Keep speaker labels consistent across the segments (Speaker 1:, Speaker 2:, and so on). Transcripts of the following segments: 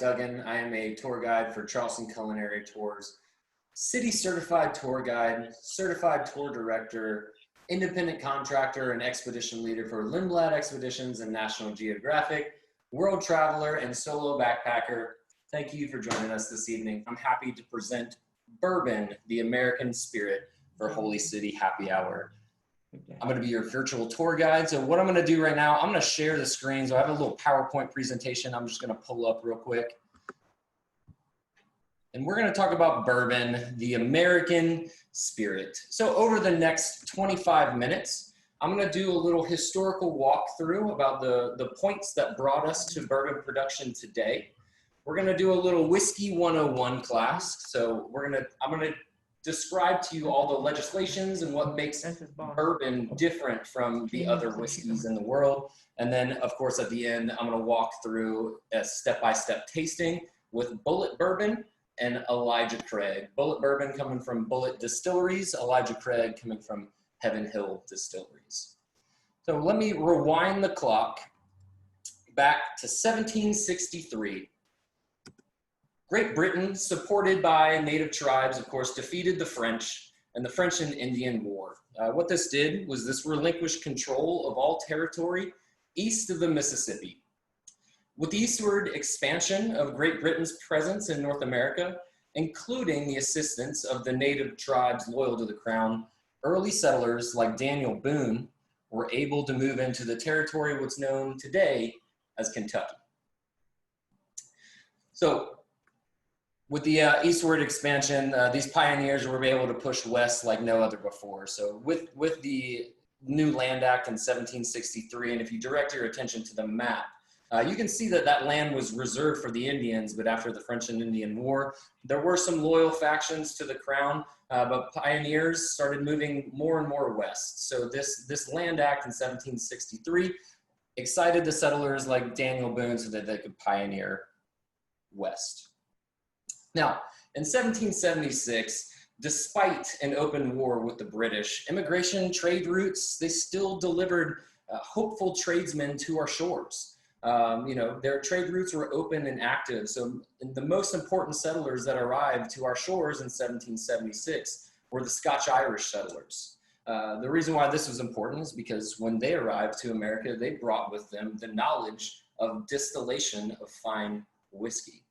Speaker 1: Duggan. I am a tour guide for Charleston Culinary Tours, city certified tour guide, certified tour director, independent contractor, and expedition leader for Lindblad Expeditions and National Geographic, world traveler, and solo backpacker. Thank you for joining us this evening. I'm happy to present Bourbon, the American Spirit, for Holy City Happy Hour. I'm going to be your virtual tour guide. So what I'm going to do right now, I'm going to share the screen. So I have a little PowerPoint presentation. I'm just going to pull up real quick. And we're going to talk about bourbon, the American spirit. So over the next 25 minutes, I'm going to do a little historical walkthrough about the points that brought us to bourbon production today. We're going to do a little Whiskey 101 class. So I'm going to describe to you all the legislations and what makes bourbon different from the other whiskeys in the world. And then, of course, at the end, I'm going to walk through a step-by-step tasting with Bulleit Bourbon and Elijah Craig. Bulleit Bourbon coming from Bulleit Distilleries, Elijah Craig coming from Heaven Hill Distilleries. So let me rewind the clock back to 1763. Great Britain, supported by native tribes, of course, defeated the French and the French and Indian War. What this did was this relinquished control of all territory east of the Mississippi. With the eastward expansion of Great Britain's presence in North America, including the assistance of the native tribes loyal to the crown, early settlers like Daniel Boone were able to move into the territory what's known today as Kentucky. So, with the eastward expansion, these pioneers were able to push west like no other before. So with the new Land Act in 1763, and if you direct your attention to the map, you can see that that land was reserved for the Indians, but after the French and Indian War, there were some loyal factions to the crown, but pioneers started moving more and more west. So this Land Act in 1763 excited the settlers like Daniel Boone so that they could pioneer west. Now, in 1776, despite an open war with the British, immigration trade routes, they still delivered hopeful tradesmen to our shores. Their trade routes were open and active. So the most important settlers that arrived to our shores in 1776 were the Scotch-Irish settlers. The reason why this was important is because when they arrived to America, they brought with them the knowledge of distillation of fine whiskey.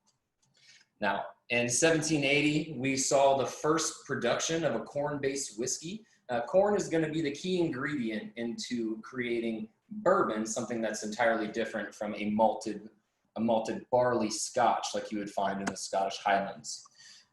Speaker 1: Now, in 1780, we saw the first production of a corn-based whiskey. Corn is going to be the key ingredient into creating bourbon, something that's entirely different from a malted barley scotch like you would find in the Scottish Highlands.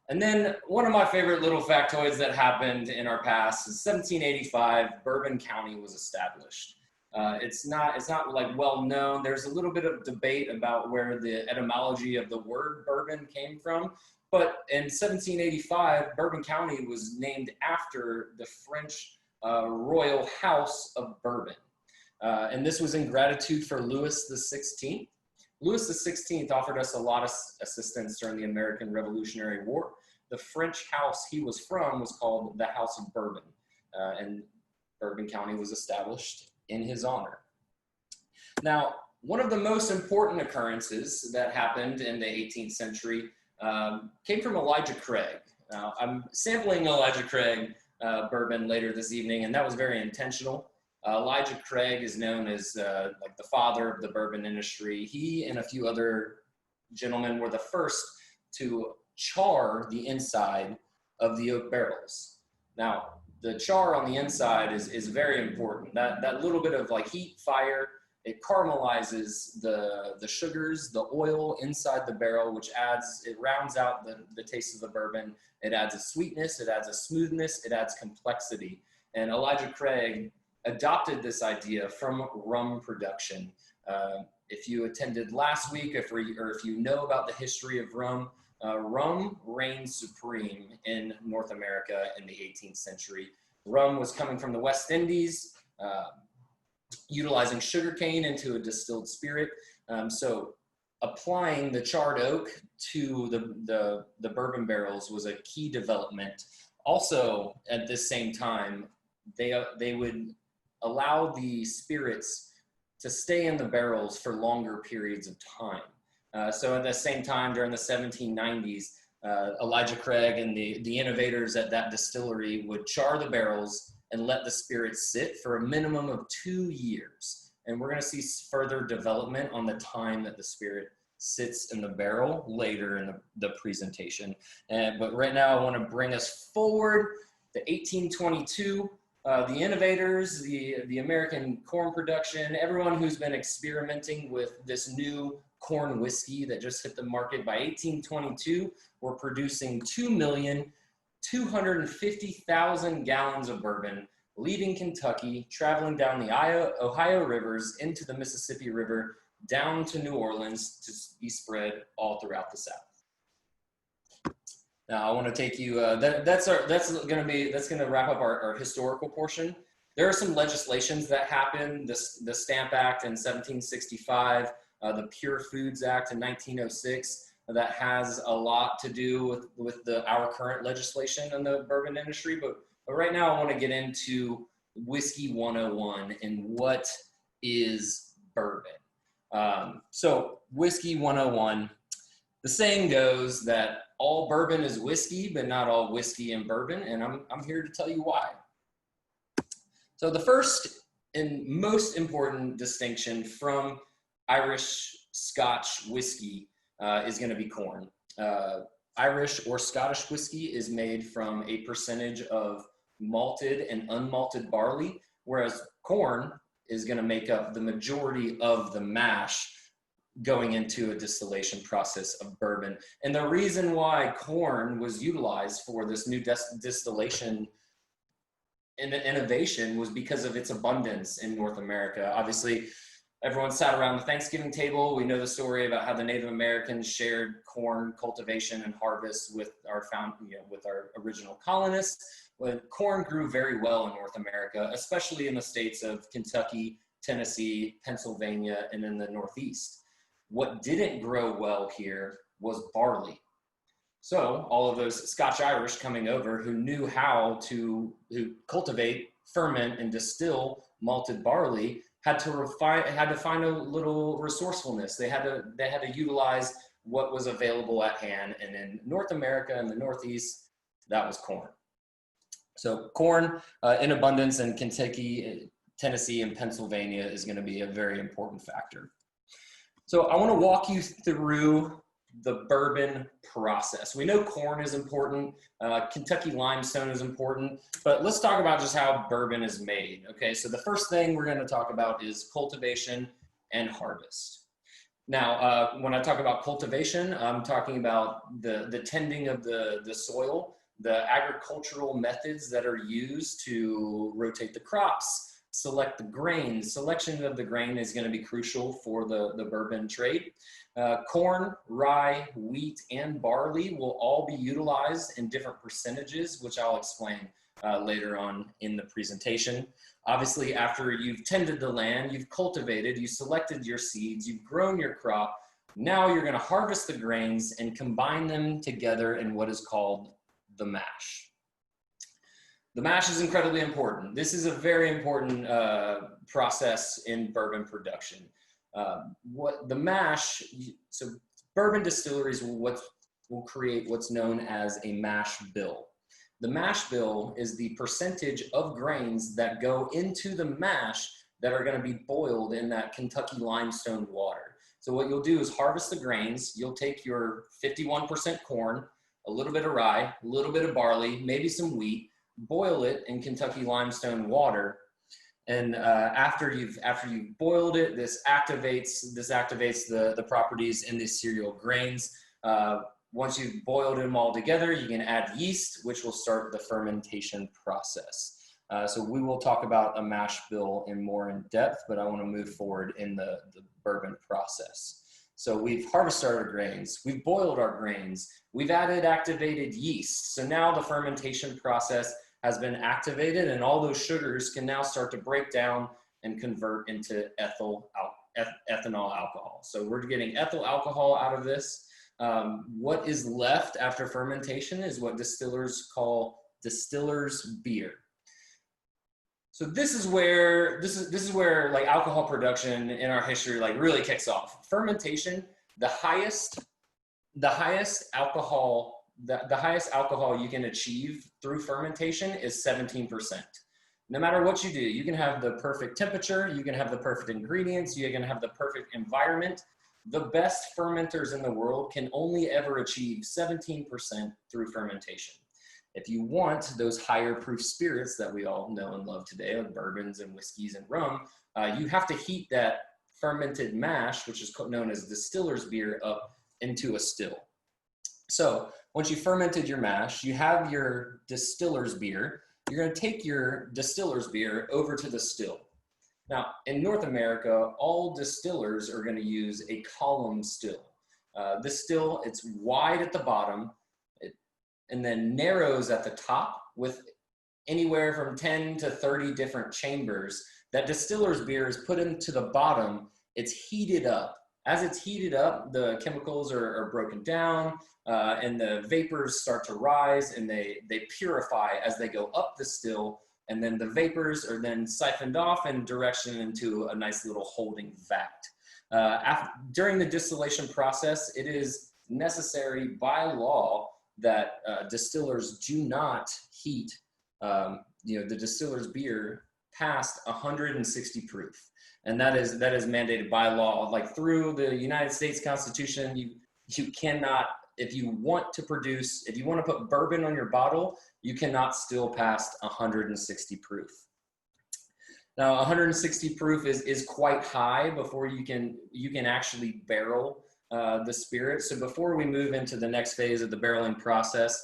Speaker 1: And then one of my favorite little factoids that happened in our past is 1785, Bourbon County was established. It's not like well known. There's a little bit of debate about where the etymology of the word bourbon came from, but in 1785, Bourbon County was named after the French royal house of Bourbon. And this was in gratitude for Louis XVI. Louis XVI offered us a lot of assistance during the American Revolutionary War. The French house he was from was called the House of Bourbon, and Bourbon County was established in his honor. Now, one of the most important occurrences that happened in the 18th century came from Elijah Craig. Now, I'm sampling Elijah Craig bourbon later this evening, and that was very intentional. Elijah Craig is known as like the father of the bourbon industry. He and a few other gentlemen were the first to char the inside of the oak barrels. Now, the char on the inside is very important. That little bit of like heat, fire, it caramelizes the sugars, the oil inside the barrel, which rounds out the taste of the bourbon. It adds a sweetness, it adds a smoothness, it adds complexity. And Elijah Craig adopted this idea from rum production. If you attended last week, or if you know about the history of rum, rum reigned supreme in North America in the 18th century. Rum was coming from the West Indies, utilizing sugarcane into a distilled spirit. So applying the charred oak to the bourbon barrels was a key development. Also, at this same time, they would allow the spirits to stay in the barrels for longer periods of time. So at the same time, during the 1790s, Elijah Craig and the innovators at that distillery would char the barrels and let the spirit sit for a minimum of 2 years. And we're going to see further development on the time that the spirit sits in the barrel later in the presentation. But right now I want to bring us forward to 1822. The innovators, the American corn production, everyone who's been experimenting with this new corn whiskey that just hit the market by 1822, we're producing 2,250,000 gallons of bourbon, leaving Kentucky, traveling down the Ohio rivers into the Mississippi River, down to New Orleans to be spread all throughout the South. Now I want to take you. That's going to wrap up our historical portion. There are some legislations that happened. The Stamp Act in 1765, the Pure Foods Act in 1906, that has a lot to do with our current legislation in the bourbon industry. But right now I want to get into Whiskey 101 and what is bourbon. So Whiskey 101, the saying goes that all bourbon is whiskey, but not all whiskey and bourbon, and I'm here to tell you why. So the first and most important distinction from Irish Scotch whiskey is going to be corn. Irish or Scottish whiskey is made from a percentage of malted and unmalted barley, whereas corn is going to make up the majority of the mash going into a distillation process of bourbon. And the reason why corn was utilized for this new distillation innovation was because of its abundance in North America. Obviously, everyone sat around the Thanksgiving table. We know the story about how the Native Americans shared corn cultivation and harvest with our original colonists. But corn grew very well in North America, especially in the states of Kentucky, Tennessee, Pennsylvania, and in the Northeast. What didn't grow well here was barley. So all of those Scotch-Irish coming over who knew how to cultivate, ferment, and distill malted barley had to find a little resourcefulness. They had to utilize what was available at hand. And in North America and the Northeast, that was corn. So corn in abundance in Kentucky, Tennessee, and Pennsylvania is going to be a very important factor. So I want to walk you through the bourbon process. We know corn is important, Kentucky limestone is important, but let's talk about just how bourbon is made. Okay, so the first thing we're going to talk about is cultivation and harvest. Now, when I talk about cultivation, I'm talking about the tending of the soil, the agricultural methods that are used to rotate the crops, select the grain. Selection of the grain is going to be crucial for the bourbon trade. Corn, rye, wheat, and barley will all be utilized in different percentages, which I'll explain later on in the presentation. Obviously, after you've tended the land, you've cultivated, you selected your seeds, you've grown your crop, now you're going to harvest the grains and combine them together in what is called the mash. The mash is incredibly important. This is a very important process in bourbon production. So bourbon distilleries will create what's known as a mash bill. The mash bill is the percentage of grains that go into the mash that are going to be boiled in that Kentucky limestone water. So what you'll do is harvest the grains. You'll take your 51% corn, a little bit of rye, a little bit of barley, maybe some wheat, boil it in Kentucky limestone water. And after you've boiled it, this activates the properties in these cereal grains. Once you've boiled them all together, you can add yeast, which will start the fermentation process. So we will talk about a mash bill more in depth, but I want to move forward in the bourbon process. So we've harvested our grains, we've boiled our grains, we've added activated yeast. So now the fermentation process has been activated and all those sugars can now start to break down and convert into ethanol alcohol. So we're getting ethyl alcohol out of this. What is left after fermentation is what distillers call distiller's beer. So this is where like alcohol production in our history like really kicks off. Fermentation the highest alcohol, the highest alcohol you can achieve through fermentation is 17%. No matter what you do, you can have the perfect temperature, you can have the perfect ingredients, you can have the perfect environment. The best fermenters in the world can only ever achieve 17% through fermentation. If you want those higher proof spirits that we all know and love today, like bourbons and whiskeys and rum, you have to heat that fermented mash, which is known as distiller's beer, up into a still. So once you fermented your mash, you have your distiller's beer. You're going to take your distiller's beer over to the still. Now, in North America, all distillers are going to use a column still. This still, it's wide at the bottom and then narrows at the top with anywhere from 10 to 30 different chambers. That distiller's beer is put into the bottom. It's heated up. As it's heated up, the chemicals are broken down and the vapors start to rise and they purify as they go up the still. And then the vapors are then siphoned off in direction into a nice little holding vat. During the distillation process, it is necessary by law that distillers do not heat the distiller's beer past 160 proof. And that is mandated by law. Like through the United States Constitution, you cannot, if you want to put bourbon on your bottle, you cannot still past 160 proof. Now, 160 proof is quite high before you can actually barrel the spirit. So before we move into the next phase of the barreling process,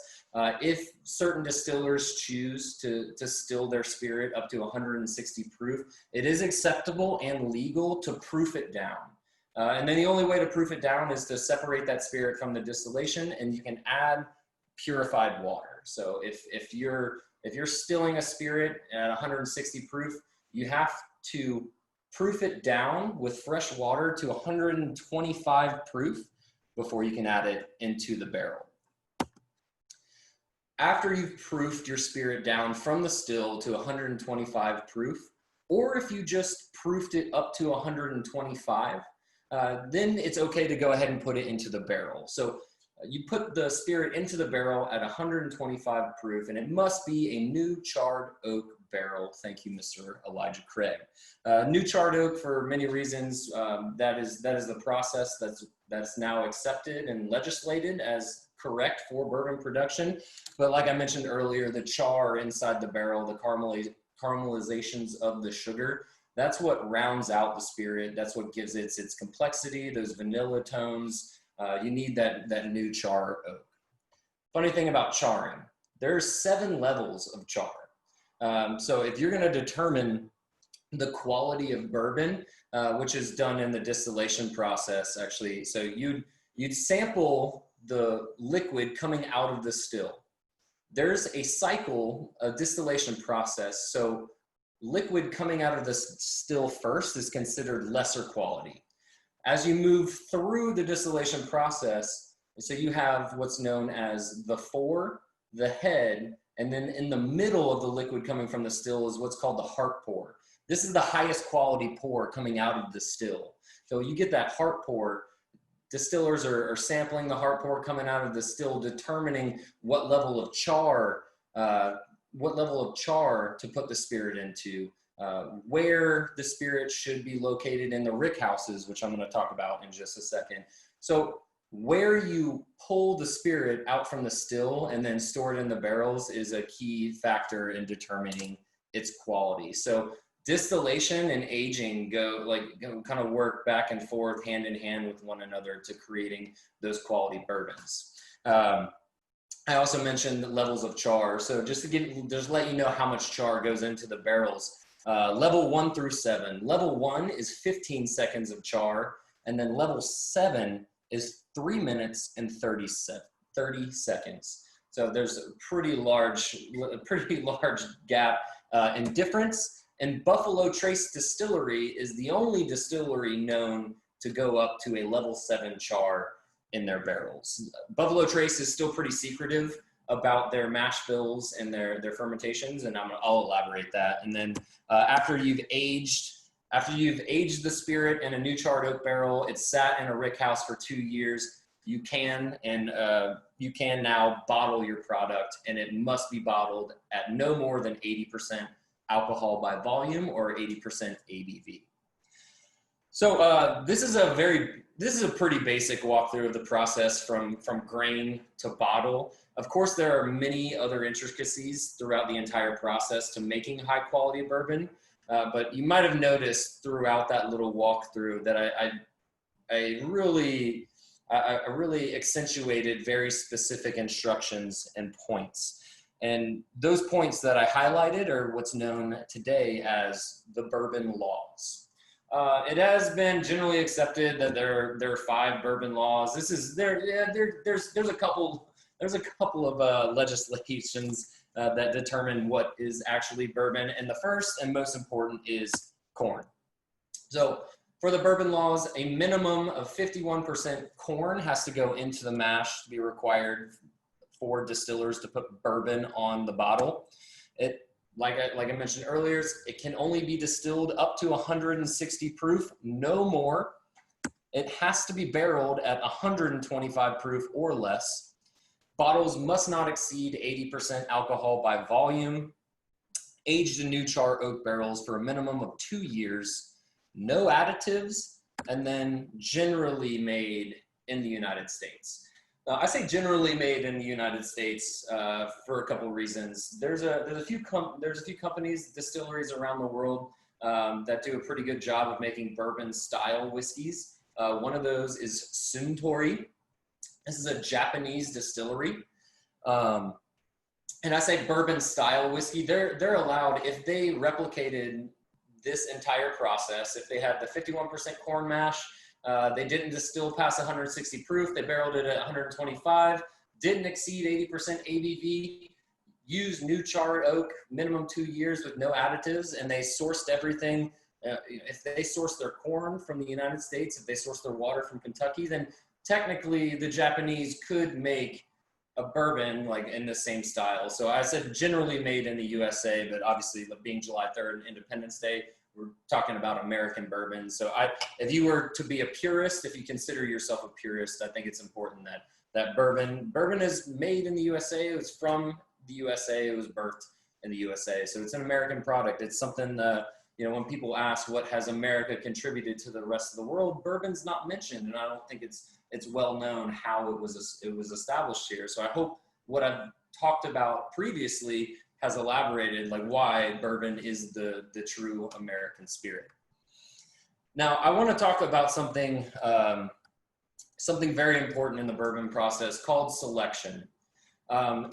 Speaker 1: if certain distillers choose to still their spirit up to 160 proof, it is acceptable and legal to proof it down. And then the only way to proof it down is to separate that spirit from the distillation, and you can add purified water. So if you're stilling a spirit at 160 proof, you have to proof it down with fresh water to 125 proof before you can add it into the barrel. After you've proofed your spirit down from the still to 125 proof, or if you just proofed it up to 125, then it's okay to go ahead and put it into the barrel. So you put the spirit into the barrel at 125 proof, and it must be a new charred oak barrel. Thank you, Mr. Elijah Craig. New charred oak, for many reasons, that is the process that's now accepted and legislated as correct for bourbon production. But like I mentioned earlier, the char inside the barrel, the caramelizations of the sugar, that's what rounds out the spirit. That's what gives it its complexity, those vanilla tones. You need that new char oak. Funny thing about charring, there's 7 levels of char. So if you're going to determine the quality of bourbon, which is done in the distillation process, actually, so you'd sample the liquid coming out of the still. There's a cycle, a distillation process. So liquid coming out of the still first is considered lesser quality. As you move through the distillation process, so you have what's known as the fore, the head, and then in the middle of the liquid coming from the still is what's called the heart pour. This is the highest quality pour coming out of the still. So you get that heart pour. Distillers are sampling the heart pour coming out of the still, determining what level of char to put the spirit into, where the spirit should be located in the rick houses, which I'm going to talk about in just a second. So where you pull the spirit out from the still and then store it in the barrels is a key factor in determining its quality. So distillation and aging kind of work back and forth hand in hand with one another to creating those quality bourbons. I also mentioned the levels of char. So just let you know how much char goes into the barrels. Level 1 through 7. Level 1 is 15 seconds of char, and then level 7 is 3 minutes and 30 seconds. So there's a pretty large gap in difference. And Buffalo Trace Distillery is the only distillery known to go up to a level 7 char in their barrels. Buffalo Trace is still pretty secretive about their mash bills and their fermentations, and I'll elaborate that. And then after you've aged After you've aged the spirit in a new charred oak barrel, it's sat in a rick house for 2 years, you can now bottle your product, and it must be bottled at no more than 80% alcohol by volume or 80% ABV. So this is a pretty basic walkthrough of the process from grain to bottle. Of course, there are many other intricacies throughout the entire process to making high quality bourbon, but you might have noticed throughout that little walkthrough that I really accentuated very specific instructions and points. And those points that I highlighted are what's known today as the Bourbon Laws. It has been generally accepted that there are 5 Bourbon Laws. There's a couple of legislations that determine what is actually bourbon, and the first and most important is corn. So for the Bourbon Laws, a minimum of 51% corn has to go into the mash to be required for distillers to put bourbon on the bottle. Like I mentioned earlier, it can only be distilled up to 160 proof, no more. It has to be barreled at 125 proof or less. Bottles must not exceed 80% alcohol by volume. Aged in new char oak barrels for a minimum of 2 years. No additives, and then generally made in the United States. I say generally made in the United States for a couple of reasons. There's a few companies, distilleries around the world that do a pretty good job of making bourbon style whiskeys. One of those is Suntory. This is a Japanese distillery. And I say bourbon style whiskey. They're allowed, if they replicated this entire process, if they had the 51% corn mash, they didn't distill past 160 proof, they barreled it at 125, didn't exceed 80% ABV, used new charred oak, minimum 2 years with no additives, and they sourced everything. If they sourced their corn from the United States, if they sourced their water from Kentucky, then technically the Japanese could make a bourbon like in the same style. So I said generally made in the USA, but obviously being July 3rd, Independence Day, we're talking about American bourbon. So if you were to be a purist, if you consider yourself a purist, I think it's important that bourbon is made in the USA. It was from the USA. It was birthed in the USA. So it's an American product. It's something when people ask what has America contributed to the rest of the world, bourbon's not mentioned, and I don't think it's well known how it was established here. So I hope what I've talked about previously has elaborated like why bourbon is the true American spirit. Now, I want to talk about something very important in the bourbon process called selection.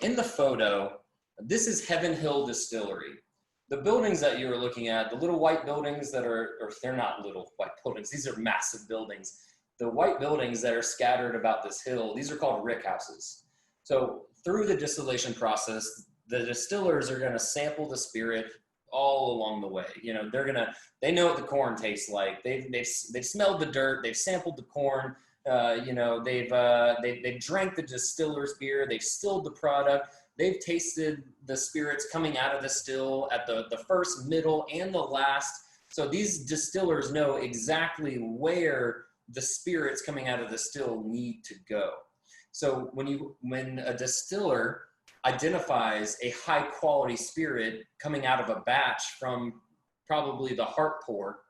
Speaker 1: In the photo, this is Heaven Hill Distillery. The buildings that you are looking at, the little white buildings they're not little white buildings, these are massive buildings. The white buildings that are scattered about this hill, these are called rick houses. So through the distillation process, the distillers are going to sample the spirit all along the way. They know what the corn tastes like. They've smelled the dirt. They've sampled the corn. They've drank the distiller's beer. They've stilled the product. They've tasted the spirits coming out of the still at the first, middle, and the last. So these distillers know exactly where the spirits coming out of the still need to go. So when a distiller identifies a high quality spirit coming out of a batch from probably the heart pour,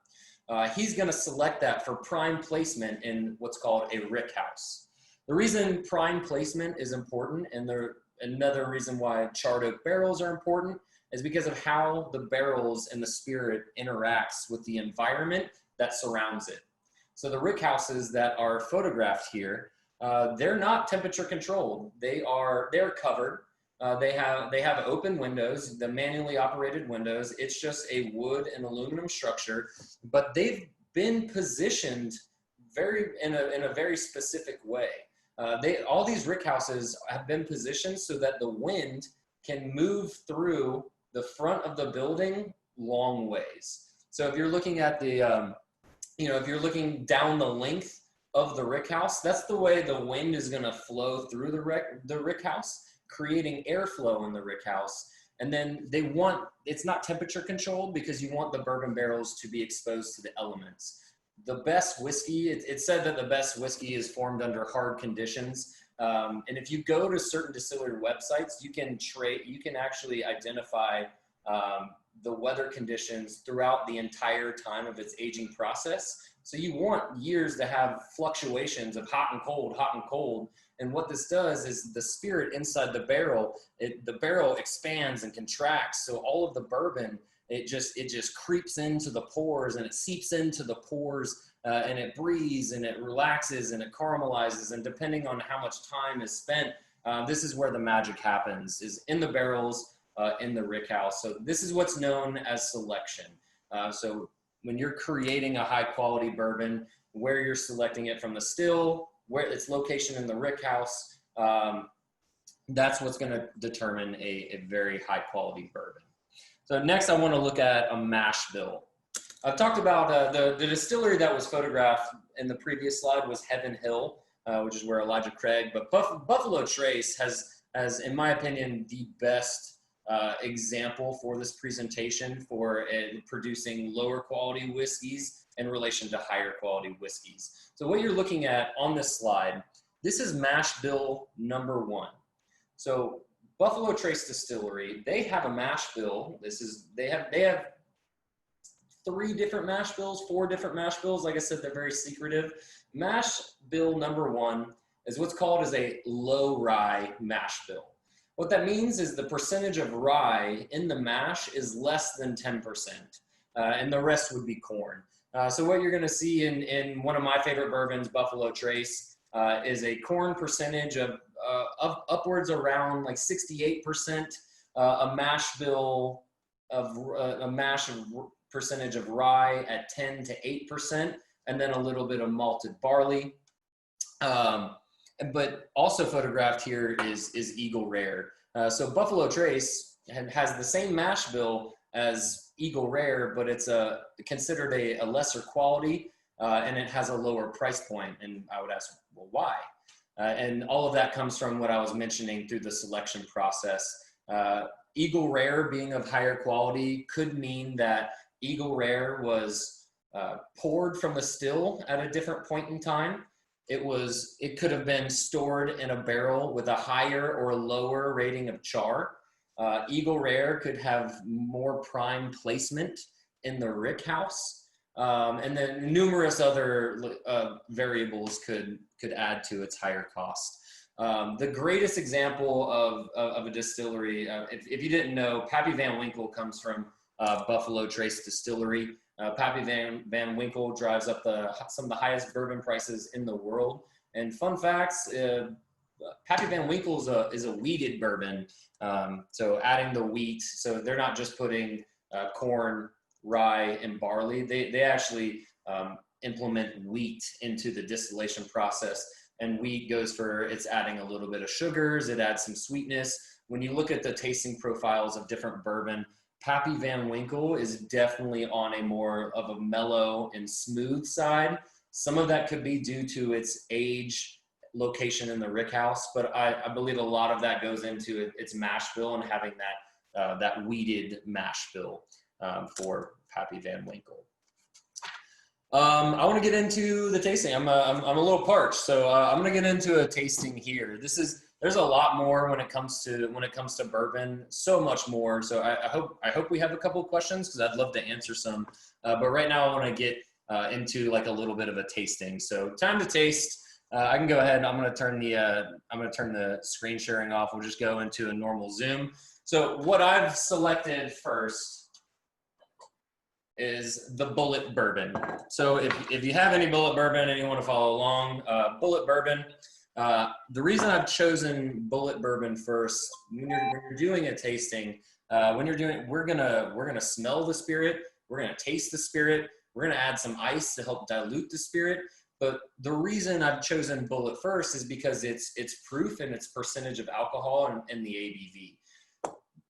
Speaker 1: he's going to select that for prime placement in what's called a rick house. The reason prime placement is important, and another reason why charred oak barrels are important, is because of how the barrels and the spirit interacts with the environment that surrounds it. So the rick houses that are photographed here, they're not temperature controlled. They're covered. They have open windows, the manually operated windows. It's just a wood and aluminum structure, but they've been positioned in a very specific way. All these rick houses have been positioned so that the wind can move through the front of the building long ways. So if you're looking at if you're looking down the length of the rick house, that's the way the wind is going to flow through the rick house, creating airflow in the rick house. And then it's not temperature controlled because you want the bourbon barrels to be exposed to the elements. The best whiskey, it's said that the best whiskey is formed under hard conditions. And if you go to certain distillery websites, you can actually identify the weather conditions throughout the entire time of its aging process. So you want years to have fluctuations of hot and cold, hot and cold. And what this does is the spirit inside the barrel, the barrel expands and contracts. So all of the bourbon, it just creeps into the pores and it seeps into the pores and it breathes and it relaxes and it caramelizes. And depending on how much time is spent, this is where the magic happens, is in the barrels, in the rick house. So this is what's known as selection. So when you're creating a high quality bourbon, where you're selecting it from the still, where its location in the rick house, that's what's going to determine a very high quality bourbon. So next I want to look at a mash bill. I've talked about the distillery that was photographed in the previous slide was Heaven Hill, which is where Elijah Craig, but Buffalo Trace has, in my opinion, the best example for this presentation for producing lower quality whiskeys in relation to higher quality whiskeys. So what you're looking at on this slide, this is mash bill number 1. So Buffalo Trace Distillery, they have a mash bill. They have 3 different mash bills, 4 different mash bills. Like I said, they're very secretive. Mash bill number 1 is what's called as a low rye mash bill. What that means is the percentage of rye in the mash is less than 10%, and the rest would be corn. So what you're gonna see in one of my favorite bourbons, Buffalo Trace, is a corn percentage of upwards around like 68%, a mash bill of a mash of percentage of rye at 10 to 8%, and then a little bit of malted barley. But also photographed here is Eagle Rare. So Buffalo Trace has the same mash bill as Eagle Rare, but it's considered a lesser quality, and it has a lower price point. And I would ask, well, why? And all of that comes from what I was mentioning through the selection process. Eagle Rare being of higher quality could mean that Eagle Rare was poured from the still at a different point in time. It could have been stored in a barrel with a higher or lower rating of char. Eagle Rare could have more prime placement in the rick house. And then numerous other variables could add to its higher cost. The greatest example of a distillery, if you didn't know, Pappy Van Winkle comes from Buffalo Trace Distillery. Pappy Van Winkle drives up some of the highest bourbon prices in the world. And fun facts, Pappy Van Winkle is a wheated bourbon. So adding the wheat, so they're not just putting corn, rye, and barley. They actually implement wheat into the distillation process. And wheat it's adding a little bit of sugars, it adds some sweetness. When you look at the tasting profiles of different bourbon, Pappy Van Winkle is definitely on a more of a mellow and smooth side. Some of that could be due to its age, location in the rick house, but I believe a lot of that goes into its mash bill and having that wheated mash bill for Pappy Van Winkle. I want to get into the tasting. I'm a little parched, so I'm going to get into a tasting here. There's a lot more when it comes to bourbon, so much more. So I hope we have a couple of questions because I'd love to answer some. But right now I want to get into like a little bit of a tasting. So time to taste. I can go ahead. I'm going to turn the screen sharing off. We'll just go into a normal Zoom. So what I've selected first is the Bullet Bourbon. So if you have any Bullet Bourbon and you want to follow along, Bullet Bourbon. The reason I've chosen Bullet Bourbon first, when you're doing a tasting, we're gonna smell the spirit, we're gonna taste the spirit, we're gonna add some ice to help dilute the spirit. But the reason I've chosen Bullet first is because it's proof and its percentage of alcohol and the ABV.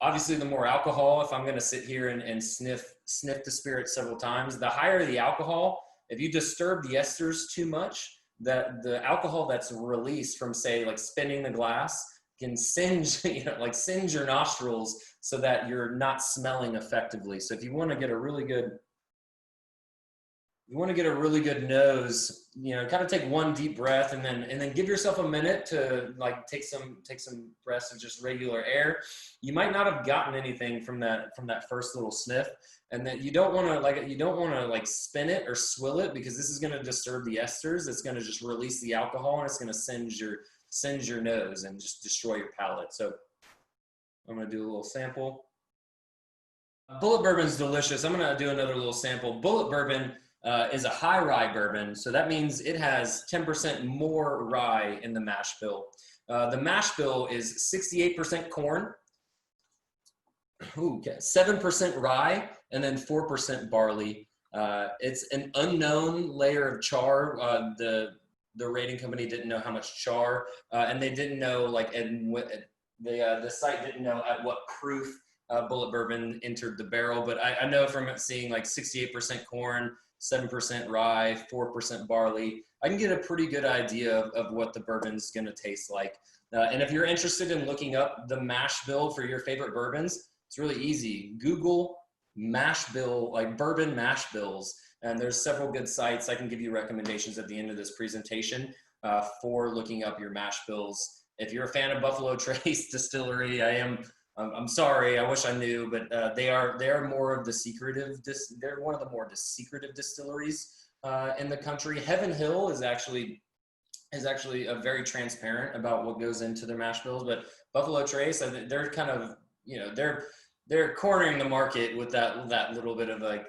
Speaker 1: Obviously, the more alcohol, if I'm going to sit here and sniff the spirit several times, the higher the alcohol. If you disturb the esters too much, that the alcohol that's released from, say, like spinning the glass, can singe, like singe your nostrils so that you're not smelling effectively. So if you want to get a really good nose, kind of take one deep breath and then give yourself a minute to like take some breaths of just regular air. You might not have gotten anything from that first little sniff, and then you don't want to spin it or swill it, because this is going to disturb the esters. It's going to just release the alcohol, and it's going to singe your nose and just destroy your palate. So I'm going to do a little sample. Bullet bourbon is delicious. I'm going to do another little sample. Bullet bourbon is a high rye bourbon. So that means it has 10% more rye in the mash bill. The mash bill is 68% corn, 7% rye, and then 4% barley. It's an unknown layer of char. The rating company didn't know how much char, and they didn't know the site didn't know at what proof bullet bourbon entered the barrel. But I know from seeing like 68% corn, 7% rye, 4% barley, I can get a pretty good idea of what the bourbon's going to taste like. And if you're interested in looking up the mash bill for your favorite bourbons, it's really easy. Google mash bill, like bourbon mash bills, and there's several good sites. I can give you recommendations at the end of this presentation for looking up your mash bills. If you're a fan of Buffalo Trace Distillery, I'm sorry, I wish I knew, but they are more of the secretive. They're one of the more secretive distilleries in the country. Heaven Hill is actually very transparent about what goes into their mash bills, but Buffalo Trace, they're kind of they're cornering the market with that little bit of like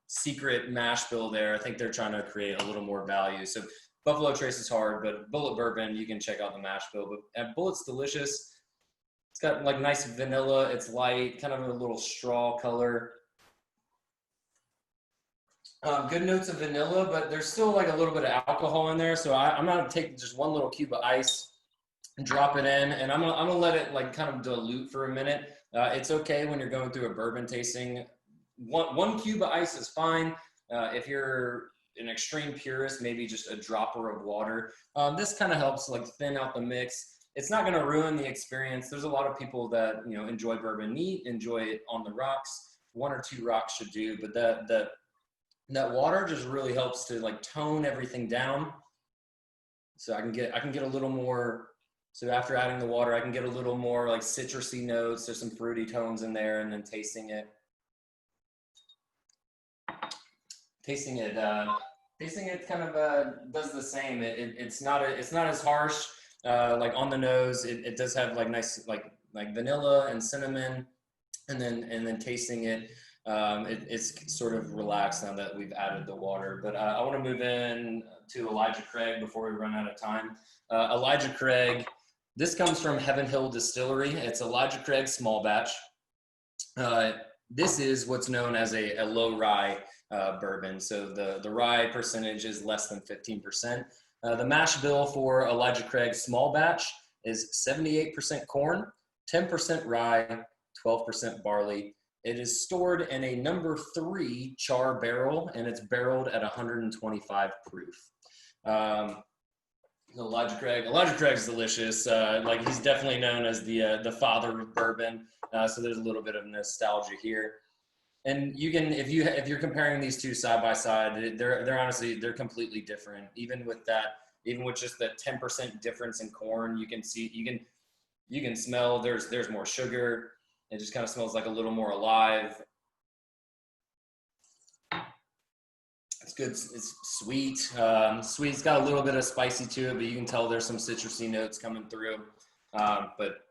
Speaker 1: secret mash bill there. I think they're trying to create a little more value. So Buffalo Trace is hard, but Bullet Bourbon, you can check out the mash bill. But Bullet's delicious. It's got like nice vanilla. It's light, kind of a little straw color. Good notes of vanilla, but there's still like a little bit of alcohol in there. So I'm gonna take just one little cube of ice and drop it in, and I'm gonna let it like kind of dilute for a minute. It's okay when you're going through a bourbon tasting. One cube of ice is fine. If you're an extreme purist, maybe just a dropper of water. This kind of helps like thin out the mix. It's not going to ruin the experience. There's a lot of people that enjoy bourbon neat, enjoy it on the rocks. 1 or 2 rocks should do, but that water just really helps to like tone everything down. So I can get a little more. So after adding the water, I can get a little more like citrusy notes. There's some fruity tones in there, and then tasting it kind of does the same. It's not as harsh. Like on the nose, it does have like nice like vanilla and cinnamon, and then tasting it, it's sort of relaxed now that we've added the water. But I want to move in to Elijah Craig before we run out of time. Elijah Craig, this comes from Heaven Hill Distillery. It's Elijah Craig small batch. This is what's known as a low rye bourbon. So the rye percentage is less than 15%. The mash bill for Elijah Craig small batch is 78% corn, 10% rye, 12% barley. It is stored in a number 3 char barrel, and it's barreled at 125 proof. Elijah Craig's delicious. Like he's definitely known as the father of bourbon. So there's a little bit of nostalgia here. And you can, if you're comparing these two side by side, they're honestly completely different. Even with just the 10% difference in corn, you can smell there's more sugar. It just kind of smells like a little more alive. It's good. It's sweet. Sweet. It's got a little bit of spicy to it, but you can tell there's some citrusy notes coming through. But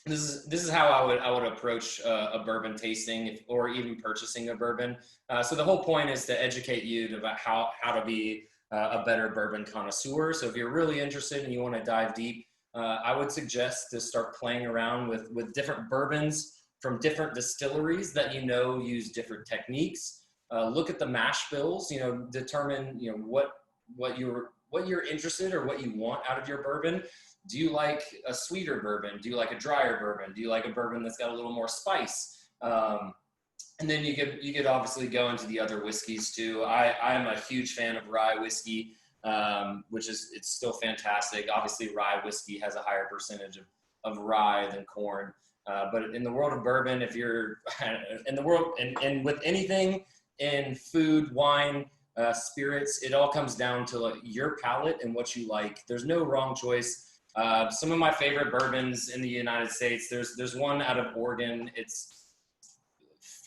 Speaker 1: this is how I would approach a bourbon tasting or even purchasing a bourbon. So the whole point is to educate you about how to be a better bourbon connoisseur. So if you're really interested and you want to dive deep, I would suggest to start playing around with different bourbons from different distilleries that use different techniques. Look at the mash bills. Determine what you're interested or what you want out of your bourbon. Do you like a sweeter bourbon? Do you like a drier bourbon? Do you like a bourbon that's got a little more spice? And then you could obviously go into the other whiskeys too. I am a huge fan of rye whiskey. which is, it's still fantastic. Obviously, rye whiskey has a higher percentage of rye than corn. But in the world of bourbon, if you're in the world, and with anything in food, wine, spirits, it all comes down to like your palate and what you like. There's no wrong choice. Some of my favorite bourbons in the United States, there's one out of Oregon. It's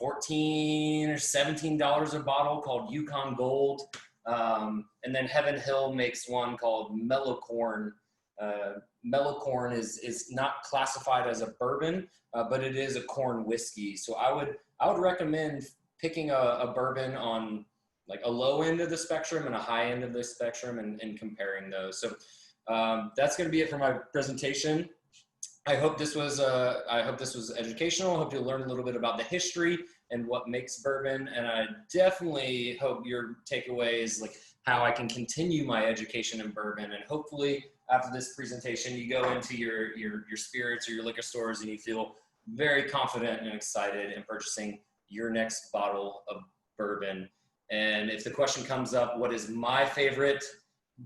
Speaker 1: $14 or $17 a bottle called Yukon Gold. And then Heaven Hill makes one called Mellow Corn. Mellow Corn is not classified as a bourbon, but it is a corn whiskey. So I would recommend picking a bourbon on like a low end of the spectrum and a high end of the spectrum, and comparing those. So that's going to be it for my presentation. I hope this was educational. I hope you learned a little bit about the history and what makes bourbon. And I definitely hope your takeaway is like how I can continue my education in bourbon. And hopefully after this presentation, you go into your spirits or your liquor stores and you feel very confident and excited in purchasing your next bottle of bourbon. And if the question comes up, what is my favorite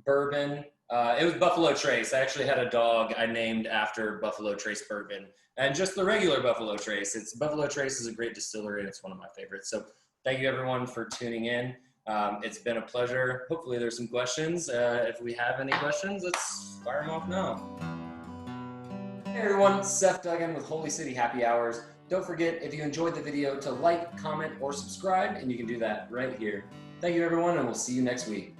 Speaker 1: bourbon? It was Buffalo Trace. I actually had a dog I named after Buffalo Trace bourbon, and just the regular Buffalo Trace. Buffalo Trace is a great distillery, and it's one of my favorites. So thank you everyone for tuning in. It's been a pleasure. Hopefully there's some questions. If we have any questions, let's fire them off now. Hey everyone, Seth Duggan with Holy City Happy Hours. Don't forget, if you enjoyed the video, to like, comment, or subscribe, and you can do that right here. Thank you everyone, and we'll see you next week.